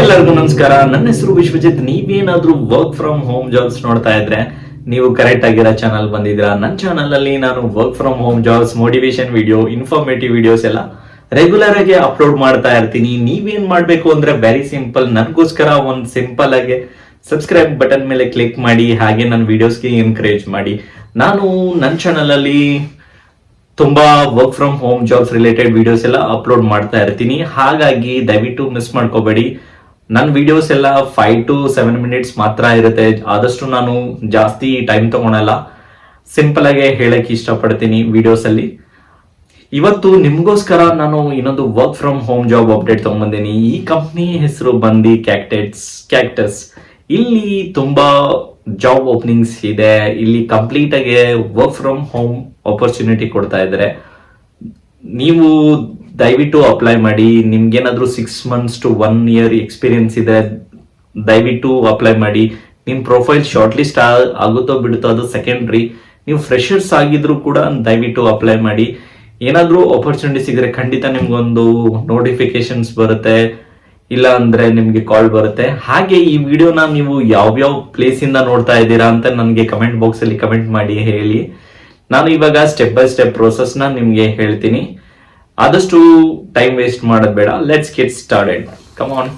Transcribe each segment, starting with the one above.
ಎಲ್ಲರಿಗೂ ನಮಸ್ಕಾರ. ನನ್ನ ಹೆಸರು ವಿಶ್ವಜಿತ್. ನೀವೇನಾದ್ರೂ ವರ್ಕ್ ಫ್ರಮ್ ಹೋಮ್ ಜಾಬ್ಸ್ ನೋಡ್ತಾ ಇದ್ರೆ ನೀವು ಕರೆಕ್ಟ್ ಆಗಿರೋ ಚಾನಲ್ ಬಂದಿದ್ದೀರಾ. ನನ್ನ ಚಾನಲ್ ಅಲ್ಲಿ ನಾನು work from home jobs, motivation video, informative videos ಎಲ್ಲ ರೆಗ್ಯುಲರ್ ಆಗಿ ಅಪ್ಲೋಡ್ ಮಾಡ್ತಾ ಇರ್ತೀನಿ. ನೀವೇನ್ ಮಾಡ್ಬೇಕು ಅಂದ್ರೆ ವೆರಿ ಸಿಂಪಲ್, ನನಗೋಸ್ಕರ ಒಂದು ಸಿಂಪಲ್ ಆಗಿ ಸಬ್ಸ್ಕ್ರೈಬ್ ಬಟನ್ ಮೇಲೆ ಕ್ಲಿಕ್ ಮಾಡಿ, ಹಾಗೆ ನನ್ನ ವಿಡಿಯೋಸ್ಗೆ ಎನ್ಕರೇಜ್ ಮಾಡಿ. ನಾನು ನನ್ನ ಚಾನಲ್ ಅಲ್ಲಿ ತುಂಬಾ work from home jobs related videos ಎಲ್ಲ ಅಪ್ಲೋಡ್ ಮಾಡ್ತಾ ಇರ್ತೀನಿ. ಹಾಗಾಗಿ ದಯವಿಟ್ಟು ಮಿಸ್ ಮಾಡ್ಕೋಬೇಡಿ. ನನ್ನ ವಿಡಿಯೋಸ್ ಎಲ್ಲ 5 to 7 minutes ಮಾತ್ರ ಇರುತ್ತೆ. ಆದಷ್ಟು ನಾನು ಜಾಸ್ತಿ ಟೈಮ್ ತಗೊಳಲ್ಲ, ಸಿಂಪಲ್ ಆಗಿ ಹೇಳಕ್ ಇಷ್ಟಪಡ್ತೀನಿ ವಿಡಿಯೋಸ್ ಅಲ್ಲಿ. ಇವತ್ತು ನಿಮ್ಗೋಸ್ಕರ ನಾನು ಇನ್ನೊಂದು work from home job update ತಗೊಂಡ್ಬಂದಿನಿ. ಈ ಕಂಪ್ನಿ ಹೆಸರು ಬಂದು ಕ್ಯಾಕ್ಟಸ್. ಇಲ್ಲಿ ತುಂಬಾ ಜಾಬ್ ಓಪನಿಂಗ್ಸ್ ಇದೆ. ಇಲ್ಲಿ ಕಂಪ್ಲೀಟ್ ಆಗಿ ವರ್ಕ್ ಫ್ರಮ್ ಹೋಮ್ ಆಪರ್ಚುನಿಟಿ ಕೊಡ್ತಾ ಇದ್ದಾರೆ. ನೀವು ದಯವಿಟ್ಟು ಅಪ್ಲೈ ಮಾಡಿ. ನಿಮ್ಗೇನಾದ್ರೂ 6 months to 1 year ಎಕ್ಸ್ಪೀರಿಯನ್ಸ್ ಇದೆ, ದಯವಿಟ್ಟು ಅಪ್ಲೈ ಮಾಡಿ. ನಿಮ್ ಪ್ರೊಫೈಲ್ ಶಾರ್ಟ್ ಲಿಸ್ಟ್ ಆಗುತ್ತೋ ಬಿಡುತ್ತೋ ಅದು ಸೆಕೆಂಡ್ರಿ. ನೀವು ಫ್ರೆಶರ್ಸ್ ಆಗಿದ್ರು ಕೂಡ ದಯವಿಟ್ಟು ಅಪ್ಲೈ ಮಾಡಿ. ಏನಾದ್ರೂ ಆಪರ್ಚುನಿಟಿ ಸಿಗರೆ ಖಂಡಿತ ನಿಮ್ಗೊಂದು ನೋಟಿಫಿಕೇಶನ್ಸ್ ಬರುತ್ತೆ, ಇಲ್ಲ ಅಂದ್ರೆ ನಿಮ್ಗೆ ಕಾಲ್ ಬರುತ್ತೆ. ಹಾಗೆ ಈ ವಿಡಿಯೋನ ನೀವು ಯಾವ್ಯಾವ ಪ್ಲೇಸ್ ಇಂದ ನೋಡ್ತಾ ಇದ್ದೀರಾ ಅಂತ ನನಗೆ ಕಮೆಂಟ್ ಬಾಕ್ಸ್ ಅಲ್ಲಿ ಕಮೆಂಟ್ ಮಾಡಿ ಹೇಳಿ. ನಾನು ಇವಾಗ ಸ್ಟೆಪ್ ಬೈ ಸ್ಟೆಪ್ ಪ್ರೋಸೆಸ್ ನ ನಿಮ್ಗೆ ಹೇಳ್ತೀನಿ. ಆದಷ್ಟು ಟೈಮ್ ವೇಸ್ಟ್ ಮಾಡೋದು ಬೇಡ. Let's get started. Come on.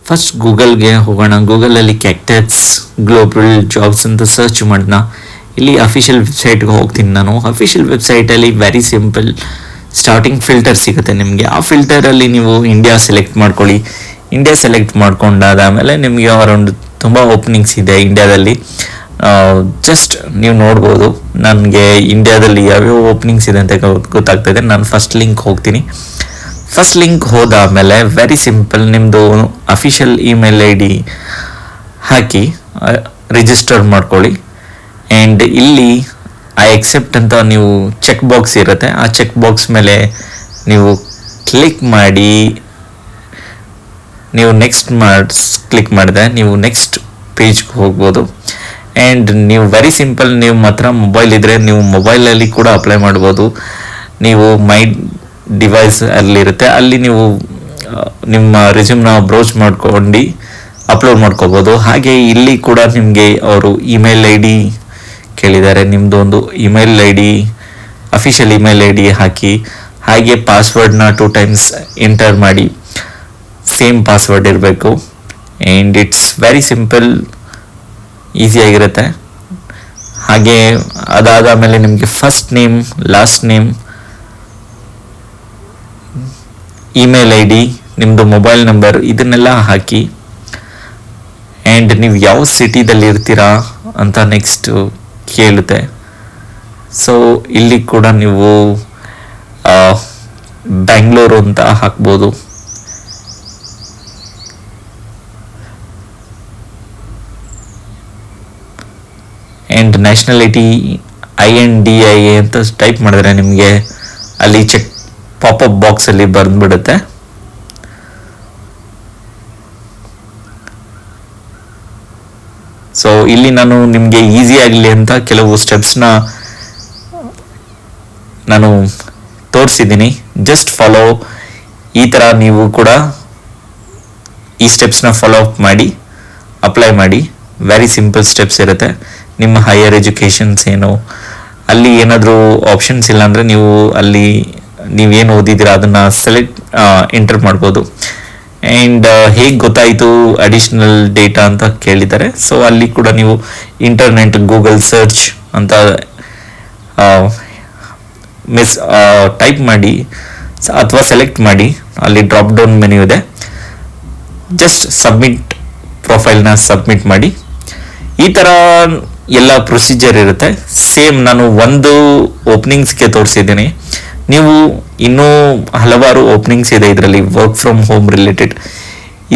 First ಗೂಗಲ್ಗೆ ಹೋಗೋಣ. ಗೂಗಲಲ್ಲಿ ಕ್ಯಾಕ್ಟಸ್ ಗ್ಲೋಬಲ್ ಜಾಬ್ಸ್ ಅಂತ ಸರ್ಚ್ ಮಾಡೋಣ. ಇಲ್ಲಿ ಅಫಿಷಿಯಲ್ ವೆಬ್ಸೈಟ್ಗೆ ಹೋಗ್ತೀನಿ ನಾನು. ಅಫಿಷಿಯಲ್ ವೆಬ್ಸೈಟಲ್ಲಿ ವೆರಿ ಸಿಂಪಲ್ ಸ್ಟಾರ್ಟಿಂಗ್ ಫಿಲ್ಟರ್ ಸಿಗುತ್ತೆ ನಿಮಗೆ. ಆ ಫಿಲ್ಟರಲ್ಲಿ ನೀವು ಇಂಡಿಯಾ ಸೆಲೆಕ್ಟ್ ಮಾಡ್ಕೊಳ್ಳಿ. ಇಂಡಿಯಾ ಸೆಲೆಕ್ಟ್ ಮಾಡ್ಕೊಂಡಾದ್ಮೇಲೆ ನಿಮಗೆ ಅರೌಂಡ್ ತುಂಬ ಓಪನಿಂಗ್ಸ್ ಇದೆ ಇಂಡಿಯಾದಲ್ಲಿ. ಜಸ್ಟ್ ನೀವು ನೋಡ್ಬೋದು ನನಗೆ ಇಂಡಿಯಾದಲ್ಲಿ ಯಾವ್ಯಾವ ಓಪನಿಂಗ್ಸ್ ಇದೆ ಅಂತ ಗೊತ್ತಾಗ್ತಾ ಇದೆ. ನಾನು ಫಸ್ಟ್ ಲಿಂಕ್ ಹೋಗ್ತೀನಿ. ಫಸ್ಟ್ ಲಿಂಕ್ ಹೋದಾದ್ಮೇಲೆ ವೆರಿ ಸಿಂಪಲ್ ನಿಮ್ಮದು official email I D hockey register ಮಾಡ್ಕೊಳ್ಳಿ. ಆ್ಯಂಡ್ ಇಲ್ಲಿ ಐ ಎಕ್ಸೆಪ್ಟ್ ಅಂತ ನೀವು ಚೆಕ್ ಬಾಕ್ಸ್ ಇರುತ್ತೆ. ಆ ಚೆಕ್ ಬಾಕ್ಸ್ ಮೇಲೆ ನೀವು ಕ್ಲಿಕ್ ಮಾಡಿ, ನೀವು ನೆಕ್ಸ್ಟ್ ಕ್ಲಿಕ್ ಮಾಡಿದ್ರೆ ನೀವು ನೆಕ್ಸ್ಟ್ ಪೇಜ್ಗೆ ಹೋಗ್ಬೋದು. ಆ್ಯಂಡ್ ನೀವು ವೆರಿ ಸಿಂಪಲ್, ನೀವು ಮಾತ್ರ ಮೊಬೈಲ್ ಇದ್ದರೆ ನೀವು ಮೊಬೈಲಲ್ಲಿ ಕೂಡ ಅಪ್ಲೈ ಮಾಡ್ಬೋದು. ನೀವು ಮೈ ಡಿವೈಸ್ ಅಲ್ಲಿರುತ್ತೆ, ಅಲ್ಲಿ ನೀವು ನಿಮ್ಮ ರೆಸ್ಯೂಮ್ನ ಬ್ರೌಸ್ ಮಾಡ್ಕೊಂಡು ಅಪ್ಲೋಡ್ ಮಾಡ್ಕೋಬೋದು. ಹಾಗೆ ಇಲ್ಲಿ ಕೂಡ ನಿಮಗೆ ಅವರು ಇಮೇಲ್ ಐ ಡಿ ಕೇಳಿದ್ದಾರೆ. ನಿಮ್ಮದು ಒಂದು email I D, official email I D ಹಾಕಿ, ಹಾಗೆ ಪಾಸ್ವರ್ಡ್ನ 2 times ಎಂಟರ್ ಮಾಡಿ. ಸೇಮ್ ಪಾಸ್ವರ್ಡ್ ಇರಬೇಕು. ಆ್ಯಂಡ್ ಇಟ್ಸ್ ವೆರಿ ಸಿಂಪಲ್, ಈಸಿಯಾಗಿರುತ್ತೆ. ಹಾಗೆ ಅದಾದ ಮೇಲೆ ನಿಮಗೆ first name, last name, email I D, ನಿಮ್ಮದು ಮೊಬೈಲ್ ನಂಬರ್ ಇದನ್ನೆಲ್ಲ ಹಾಕಿ. ಆ್ಯಂಡ್ ನೀವು ಯಾವ ಸಿಟಿದಲ್ಲಿ ಇರ್ತೀರಾ ಅಂತ ನೆಕ್ಸ್ಟ್ ಕೇಳುತ್ತೆ. ಸೊ ಇಲ್ಲಿ ಕೂಡ ನೀವು ಬ್ಯಾಂಗ್ಳೂರು ಅಂತ ಹಾಕ್ಬೋದು. ಆ್ಯಂಡ್ ನ್ಯಾಷನಾಲಿಟಿ INDIA ಅಂತ ಟೈಪ್ ಮಾಡಿದ್ರೆ ನಿಮಗೆ ಅಲ್ಲಿ ಚೆಕ್ ಪಾಪಪ್ ಬಾಕ್ಸಲ್ಲಿ ಬಂದ್ಬಿಡುತ್ತೆ. ಸೊ ಇಲ್ಲಿ ನಾನು ನಿಮಗೆ ಈಸಿ ಆಗಲಿ ಅಂತ ಕೆಲವು ಸ್ಟೆಪ್ಸ್ನ ನಾನು ತೋರಿಸಿದ್ದೀನಿ. Just follow. ಈ ಥರ ನೀವು ಕೂಡ ಈ ಸ್ಟೆಪ್ಸ್ನ ಫಾಲೋ ಅಪ್ ಮಾಡಿ ಅಪ್ಲೈ ಮಾಡಿ. ವೆರಿ ಸಿಂಪಲ್ ಸ್ಟೆಪ್ಸ್ ಇರುತ್ತೆ. ನಿಮ್ಮ ಹೈಯರ್ ಎಜುಕೇಷನ್ಸ್ ಏನು, ಅಲ್ಲಿ ಏನಾದರೂ ಆಪ್ಷನ್ಸ್ ಇಲ್ಲ ಅಂದರೆ ನೀವು ಅಲ್ಲಿ ನೀವೇನು ಓದಿದ್ದೀರಾ ಅದನ್ನು ಎಂಟರ್ ಮಾಡ್ಬೋದು. ಆ್ಯಂಡ್ ಹೇಗೆ ಗೊತ್ತಾಯಿತು ಅಡಿಷ್ನಲ್ ಡೇಟಾ ಅಂತ ಕೇಳಿದ್ದಾರೆ. ಸೊ ಅಲ್ಲಿ ಕೂಡ ನೀವು ಇಂಟರ್ನೆಟ್, ಗೂಗಲ್ ಸರ್ಚ್ ಅಂತ ಟೈಪ್ ಮಾಡಿ ಅಥವಾ ಸೆಲೆಕ್ಟ್ ಮಾಡಿ. ಅಲ್ಲಿ ಡ್ರಾಪ್ ಡೌನ್ ಮೆನ್ಯೂ ಇದೆ. ಜಸ್ಟ್ ಸಬ್ಮಿಟ್, ಪ್ರೊಫೈಲ್ನ ಸಬ್ಮಿಟ್ ಮಾಡಿ. ಈ ಥರ ಎಲ್ಲ ಪ್ರೊಸೀಜರ್ ಇರುತ್ತೆ. ಸೇಮ್ ನಾನು ಒಂದು ಓಪನಿಂಗ್ಸ್ಗೆ ತೋರಿಸಿದ್ದೀನಿ. ನೀವು ಇನ್ನೂ ಹಲವಾರು ಓಪನಿಂಗ್ಸ್ ಇದೆ ಇದರಲ್ಲಿ ವರ್ಕ್ ಫ್ರಮ್ ಹೋಮ್ ರಿಲೇಟೆಡ್.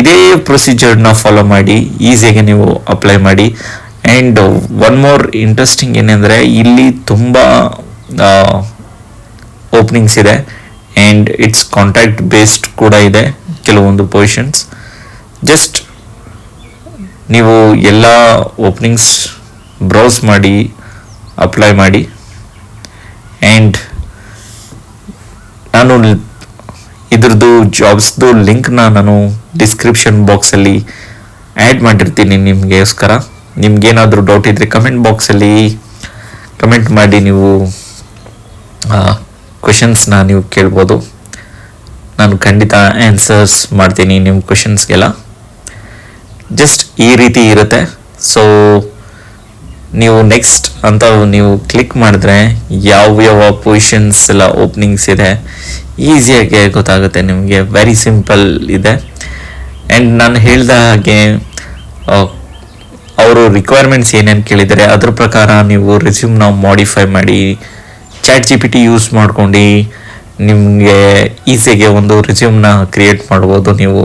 ಇದೇ ಪ್ರೊಸೀಜರ್ನ ಫಾಲೋ ಮಾಡಿ ಈಸಿಯಾಗಿ ನೀವು ಅಪ್ಲೈ ಮಾಡಿ. ಆ್ಯಂಡ್ ಒನ್ ಮೋರ್ ಇಂಟ್ರೆಸ್ಟಿಂಗ್ ಏನೆಂದರೆ ಇಲ್ಲಿ ತುಂಬ ಓಪನಿಂಗ್ಸ್ ಇದೆ. ಆ್ಯಂಡ್ ಇಟ್ಸ್ ಕಾಂಟ್ರಾಕ್ಟ್ ಬೇಸ್ಡ್ ಕೂಡ ಇದೆ ಕೆಲವೊಂದು ಪೊಸಿಷನ್ಸ್. ಜಸ್ಟ್ ನೀವು ಎಲ್ಲ ಓಪನಿಂಗ್ಸ್ ಬ್ರೌಸ್ ಮಾಡಿ ಅಪ್ಲೈ ಮಾಡಿ. ಆ್ಯಂಡ್ ನಾನು ಇದ್ರದ್ದು ಜಾಬ್ಸ್ದು ಲಿಂಕ್ನ ನಾನು ಡಿಸ್ಕ್ರಿಪ್ಷನ್ ಬಾಕ್ಸಲ್ಲಿ ಆ್ಯಡ್ ಮಾಡಿರ್ತೀನಿ ನಿಮಗೋಸ್ಕರ. ನಿಮ್ಗೇನಾದರೂ ಡೌಟ್ ಇದ್ದರೆ ಕಮೆಂಟ್ ಬಾಕ್ಸಲ್ಲಿ ಕಮೆಂಟ್ ಮಾಡಿ ನೀವು ಕ್ವೆಶನ್ಸ್ನ ನೀವು ಕೇಳ್ಬೋದು. ನಾನು ಖಂಡಿತ ಆನ್ಸರ್ಸ್ ಮಾಡ್ತೀನಿ ನಿಮ್ಮ ಕ್ವೆಶನ್ಸ್ಗೆಲ್ಲ. ಜಸ್ಟ್ ಈ ರೀತಿ ಇರುತ್ತೆ. ಸೊ ನೀವು ನೆಕ್ಸ್ಟ್ ಅಂತ ನೀವು ಕ್ಲಿಕ್ ಮಾಡಿದ್ರೆ ಯಾವ ಪೊಸಿಷನ್ಸ್ ಎಲ್ಲ ಓಪನಿಂಗ್ಸ್ ಇದೆ ಈಸಿಯಾಗಿ ಗೊತ್ತಾಗುತ್ತೆ ನಿಮಗೆ. ವೆರಿ ಸಿಂಪಲ್ ಇದೆ. ಆ್ಯಂಡ್ ನಾನು ಹೇಳಿದ ಹಾಗೆ ಅವರು ರಿಕ್ವೈರ್ಮೆಂಟ್ಸ್ ಏನೇನು ಕೇಳಿದ್ದಾರೆ ಅದ್ರ ಪ್ರಕಾರ ನೀವು ರೆಸ್ಯೂಮ್ನ ಮಾಡಿಫೈ ಮಾಡಿ ChatGPT ಯೂಸ್ ಮಾಡ್ಕೊಂಡು ನಿಮಗೆ ಈಸಿಯಾಗಿ ಒಂದು ರೆಸ್ಯೂಮ್ನ ಕ್ರಿಯೇಟ್ ಮಾಡ್ಬೋದು. ನೀವು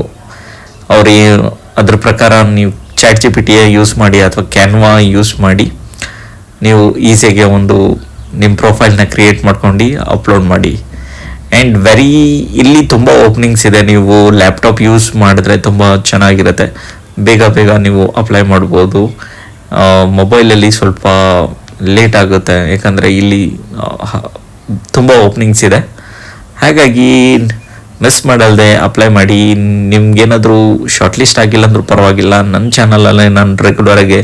ಅದ್ರ ಪ್ರಕಾರ ನೀವು ChatGPT ಯೂಸ್ ಮಾಡಿ ಅಥವಾ ಕ್ಯಾನ್ವಾ ಯೂಸ್ ಮಾಡಿ ನೀವು ಈಸಿಯಾಗಿ ಒಂದು ನಿಮ್ಮ ಪ್ರೊಫೈಲ್ನ ಕ್ರಿಯೇಟ್ ಮಾಡ್ಕೊಂಡು ಅಪ್ಲೋಡ್ ಮಾಡಿ. ಆ್ಯಂಡ್ ಇಲ್ಲಿ ತುಂಬ ಓಪನಿಂಗ್ಸ್ ಇದೆ. ನೀವು ಲ್ಯಾಪ್ಟಾಪ್ ಯೂಸ್ ಮಾಡಿದ್ರೆ ತುಂಬ ಚೆನ್ನಾಗಿರುತ್ತೆ. ಬೇಗ ನೀವು ಅಪ್ಲೈ ಮಾಡ್ಬೋದು. ಮೊಬೈಲಲ್ಲಿ ಸ್ವಲ್ಪ ಲೇಟ್ ಆಗುತ್ತೆ, ಯಾಕಂದರೆ ಇಲ್ಲಿ ತುಂಬ ಓಪನಿಂಗ್ಸ್ ಇದೆ. ಹಾಗಾಗಿ ಮಿಸ್ ಮಾಡಲ್ದೆ ಅಪ್ಲೈ ಮಾಡಿ. ನಿಮ್ಗೇನಾದರೂ ಶಾರ್ಟ್ ಲಿಸ್ಟ್ ಆಗಿಲ್ಲ ಅಂದ್ರೂ ಪರವಾಗಿಲ್ಲ, ನನ್ನ ಚಾನಲಲ್ಲೇ ನಾನು ರೆಗ್ಯುಲರಾಗಿ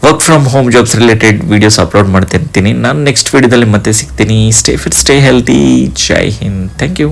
work from home jobs related videos upload ಮಾಡ್ತಿರ್ತೀನಿ. ನಾನು ನೆಕ್ಸ್ಟ್ ವೀಡಿಯೋದಲ್ಲಿ ಮತ್ತೆ ಸಿಗ್ತೀನಿ. Stay fit, stay healthy. Jai Hind. Thank you.